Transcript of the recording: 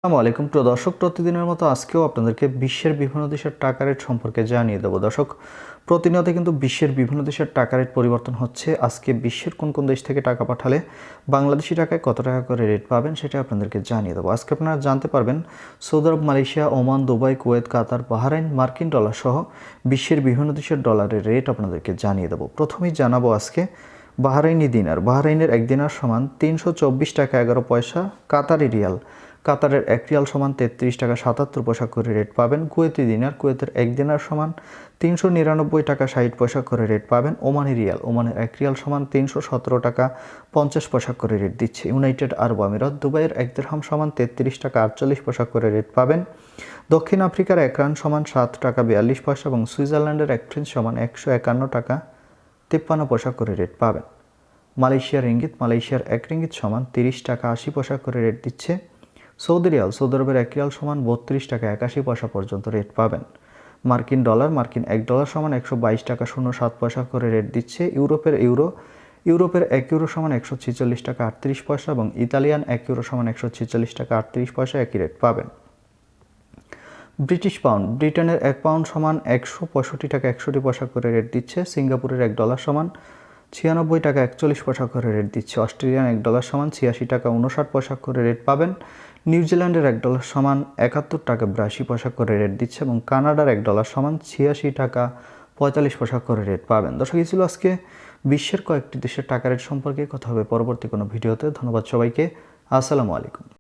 আসসালামু আলাইকুম প্রিয় দর্শক, প্রতিদিনের মতো আজকেও আপনাদেরকে বিশ্বের বিভিন্ন দেশের টাকা রেট সম্পর্কে জানিয়ে দেবো। দর্শক, প্রতিনিয়ত কিন্তু বিশ্বের বিভিন্ন দেশের টাকা রেট পরিবর্তন হচ্ছে। আজকে বিশ্বের কোন কোন দেশ থেকে টাকা পাঠালে বাংলাদেশি টাকায় কত টাকা করে রেট পাবেন সেটা আপনাদেরকে জানিয়ে দেবো। আজকে আপনারা জানতে পারবেন সৌদি আরব, মালয়েশিয়া, ওমান, দুবাই, কুয়েত, কাতার, বাহরাইন, মার্কিন ডলার সহ বিশ্বের বিভিন্ন দেশের ডলারের রেট আপনাদেরকে জানিয়ে দেবো। প্রথমেই জানাবো আজকে বাহরাইনি দিনার। বাহরাইনের এক দিনার সমান 324 টাকা 11 পয়সা। কাতারি রিয়াল, কাতারের এক রিয়াল সমান 33 টাকা 77 পয়সা করে রেট পাবেন। কুয়েতি দিনার, কুয়েতের এক দিনার সমান 399 টাকা 60 পয়সা করে রেট পাবেন। ওমানি রিয়াল, ওমানের এক রিয়াল সমান 317 টাকা 50 পয়সা করে রেট দিচ্ছে। ইউনাইটেড আরব আমিরাত, দুবাইয়ের এক দিরহাম সমান 33 টাকা 48 পয়সা করে রেট পাবেন। দক্ষিণ আফ্রিকার এক রান সমান 7 টাকা 42 পয়সা এবং সুইজারল্যান্ডের এক ফ্রেঞ্চ সমান 151 টাকা 53 পয়সা করে রেট পাবেন। মালয়েশিয়ার রিঙ্গিত, মালয়েশিয়ার এক রিঙ্গিত সমান 30 টাকা 80 পয়সা করে রেট দিচ্ছে। সৌদি রিয়াল, সৌদি আরবের এক রিয়াল সমান 32 টাকা 81 পয়সা পর্যন্ত রেট পাবেন। মার্কিন ডলার, মার্কিন এক ডলার সমান 122 টাকা 07 পয়সা করে রেট দিচ্ছে। ইউরোপের ইউরো, ইউরোপের এক ইউরো সমান 146 টাকা 38 পয়সা এবং ইতালিয়ান এক ইউরো সমান 146 টাকা 38 পয়সা একই রেট পাবেন। ব্রিটিশ পাউন্ড, ব্রিটেনের এক পাউন্ড সমান 165 টাকা 61 পয়সা করে রেট দিচ্ছে। সিঙ্গাপুরের এক ডলার সমান 96 টাকা 41 পয়সা করে রেট দিচ্ছে। অস্ট্রেলিয়ান এক ডলার সমান 86 টাকা 59 পয়সা করে রেট পাবেন। নিউজিল্যান্ডের এক ডলার সমান 71 টাকা 82 পয়সা করে রেট দিচ্ছে এবং কানাডার এক ডলার সমান 86 টাকা 45 পয়সা করে রেট পাবেন। দর্শক, এই ছিল আজকে বিশ্বের কয়েকটি দেশের টাকা রেট সম্পর্কে। কথা হবে পরবর্তী কোনো ভিডিওতে। ধন্যবাদ সবাইকে। আসসালামু আলাইকুম।